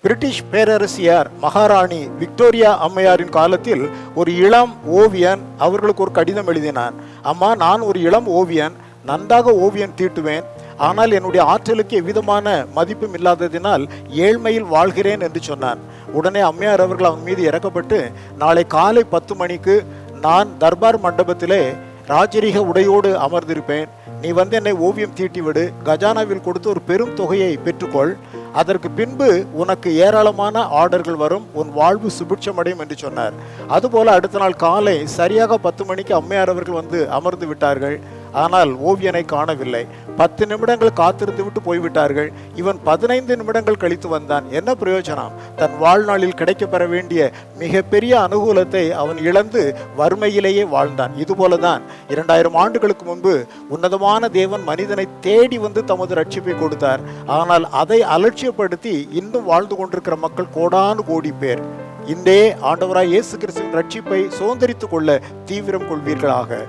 British பேரரசியார் மகாராணி Victoria அம்மையாரின் காலத்தில் ஒரு இளம் ஓவியன் அவர்களுக்கு ஒரு கடிதம் எழுதினான். அம்மா, நான் ஒரு இளம் ஓவியன், நன்றாக ஓவியம் தீட்டுவேன். ஆனால் என்னுடைய ஆற்றலுக்கு எவ்விதமான மதிப்பும் இல்லாததினால் ஏழ்மையில் வாழ்கிறேன் என்று சொன்னான். உடனே அம்மையார் அவர்கள் அவன் மீது இறக்கப்பட்டு, நாளை காலை 10 மணிக்கு நான் தர்பார் மண்டபத்திலே ராஜரீக உடையோடு அமர்ந்திருப்பேன். நீ வந்து என்னை ஓவியம் தீட்டிவிடு, கஜானாவில் கொடுத்து ஒரு பெரும் தொகையை பெற்றுக்கொள். அதற்கு பின்பு உனக்கு ஏராளமான ஆர்டர்கள் வரும், உன் வாழ்வு சுபிட்சமடையும் என்று சொன்னார். அதுபோல அடுத்த நாள் காலை சரியாக 10 மணிக்கு அம்மையார் அவர்கள் வந்து அமர்ந்து விட்டார்கள். ஆனால் ஓவியனை காணவில்லை. 10 நிமிடங்கள் காத்திருந்து விட்டு போய்விட்டார்கள். இவன் 15 நிமிடங்கள் கழித்து வந்தான். என்ன பிரயோஜனம்? தன் வாழ்நாளில் கிடைக்கப்பெற வேண்டிய மிகப்பெரிய அனுகூலத்தை அவன் இழந்து வறுமையிலேயே வாழ்ந்தான். இதுபோலதான் 2000 ஆண்டுகளுக்கு முன்பு உன்னதமான தேவன் மனிதனை தேடி வந்து தமது ரட்சிப்பை கொடுத்தார். ஆனால் அதை அலட்சியப்படுத்தி இன்னும் வாழ்ந்து கொண்டிருக்கிற மக்கள் கோடானு கோடி பேர். இன்றே ஆண்டவராய் இயேசு கிறிஸ்துவின் ரட்சிப்பை சுதந்தரித்துக் கொள்ள தீவிரம் கொள்வீர்களாக.